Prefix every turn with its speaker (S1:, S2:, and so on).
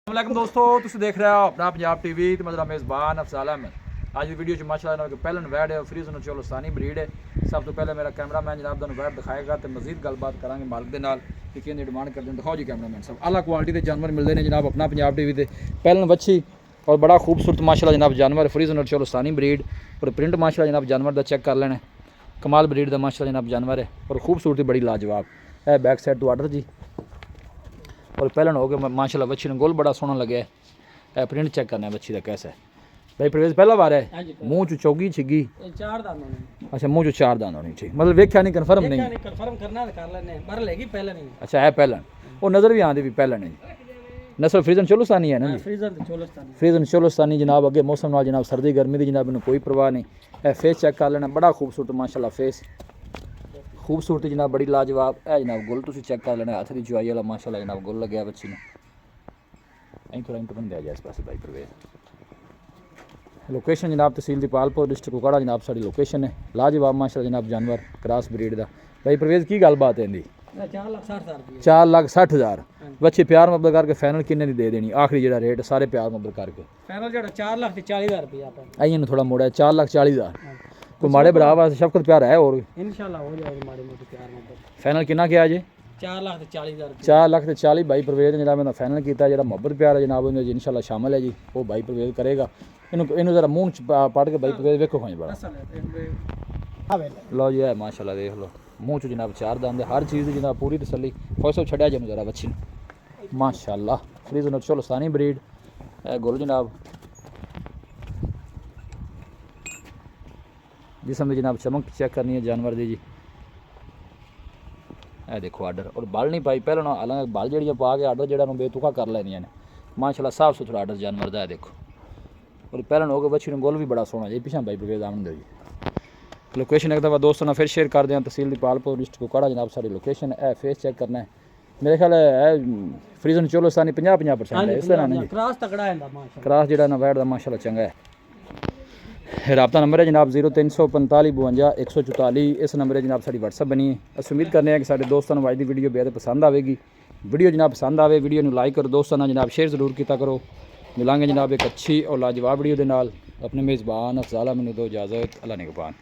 S1: अस्सलाम दोस्तों, तुम देख रहे हो अपना पंजाब टीवी तो मेरा मेज़बान अफजाल अहमद। आज की वीडियो माशाल्लाह पहलन वैड है, फ्रीजन चोलोस्तानी ब्रीड है। सब तो पहले मेरा कैमरा मैन जनाब तुहानू वैड दिखाएगा तो मजीद गलबात करांगे मालिक के नाल कि किंदी डिमांड करते हैं। दिखाओ जी कैमरा मैन सब अलग क्वालिटी के जानवर मिलते हैं जनाब अपना पंजाब टीवी से। पहलन बच्ची और बड़ा खूबसूरत माशाल्लाह जनाब जानवर फ्रीजन चोलोस्तानी ब्रीड और प्रिंट माशाल्लाह जनाब जानवर का चेक कर लेना। कमाल ब्रीड का माशाल्लाह जनाब जानवर है और खूबसूरती बड़ी लाजवाब है। बैक साइड तो आर्डर जी और पहलन हो गया माशाल्लाह बच्ची ने गोल बड़ा सोहना लगे है। प्रिंट चेक करना है बच्ची का कैसा है भाई। प्रवेश पहला बार है मुँह चो चौगी छिगी
S2: चार दान होने।
S1: अच्छा मुँह चो चार दान होनी ठीक मतलब वेख्या नहीं कन्फर्म नहीं
S2: कंफर्म करना है कर लेने पर लेगी पहले नहीं।
S1: अच्छा है पहलन वो नज़र भी आती भी पहलन है। नस्ल फ्रीजन चोलोस्तानी है ना जी। फ्रीजन चोलोस्तानी जनाब अगे मौसम नाल जनाब सर्दी गर्मी की जनाब इन्हें कोई परवाह नहीं है। फेस चेक कर लेना बड़ा खूबसूरत माशाल्लाह फेस खूबसूरती जनाब बड़ी लाजवाब है। जनाब गुल तुम चेक कर लेना हथ की चुआई वाला माशाल्लाह जनाब गुल लगे बच्ची ने। अं थोड़ा इंटर बन दिया जाए इस पास भाई प्रवेश। लोकेशन जनाब तहसील दीपालपुर डिस्ट्रिक्ट कुकाड़ा जनाब साड़ी लोकेशन है। लाजवाब माशाल्लाह जनाब जानवर क्रॉस ब्रीड का भाई प्रवेश की गलबात है इनकी 4,60,000 बच्चे प्यार मुहब्बत करके फाइनल किन्ने दी दे देनी आखिरी जो रेट सारे प्यार मुहब्बत करके
S2: फाइनल जो 4,40,000 रुपया
S1: आई थोड़ा मोड़ा है 4,40,000 कोई माड़े भरा वास्ते शफकत प्यार है और
S2: इंशाल्लाह हो जाएगा माड़े मोटे प्यार मुहब्बत।
S1: फाइनल कितना किया जी
S2: 4,40,000
S1: 4,40,000 भाई प्रवेश ने जनाब फाइनल किया जो मुहब्बत प्यार है जनाब उन्हें इंशाल्लाह शामिल है जी वो भाई प्रवेश करेगा। इन्हों जरा मुँह पढ़ के भाई प्रवेश वेखो भाई बड़ा लो जी है माशाल्लाह देख लो मुँह चो जनाब चार दांद हर चीज़ जनाब पूरी तसली फौसो छड़िया जन जरा बच्ची माशाल्लाह फ्रीजन चोलोस्तानी ब्रीड गुल जनाब जिसम जनाब चमक चेक करनी है जानवर दी जी। ए देखो आर्डर और बल नहीं पाई पहले हालांकि बल जड़ियाँ पा के आर्डर जरा बेतुका कर लैनिया ने माशाल्लाह साफ सुथरा आर्डर जानवर का है देखो। और पहलन हो गए बच्ची ने गोल भी बड़ा सोहना जी पिछा भाई प्रवेश आमन दो जी। लोकेशन एक दफ़ा दोस्तों ने फिर शेयर कर दें तहसील दीपालपुर डिस्ट्रिक्ट कुकाड़ा जनाब सारी लोकेशन है। फेस चेक करना है मेरे ख्याल है फ्रीजन चोलोस्तानी 50-50% है इस तरह नहीं
S2: क्रॉस तगड़ा है माशाल्लाह
S1: क्रॉस जो वैड का माशाल्लाह चंगा है। रबता नंबर है जनाब 0345 52 144 इस नंबर है जनाब साड़ी व्हाट्सअप बनी है। अस उम्मीद करने हैं कि साढ़े दोस्तों को अज की वीडियो बेहद पसंद आएगी। वीडियो जनाब पसंद आए वीडियो को लाइक करो दोस्तों जनाब शेयर जरूर किया करो। मिलांगे जनाब एक अच्छी और लाजवाब वीडियो के नाल। अपने मेज़बान अफजाल अहमद दो इजाज़त अल्लाह निगहबान।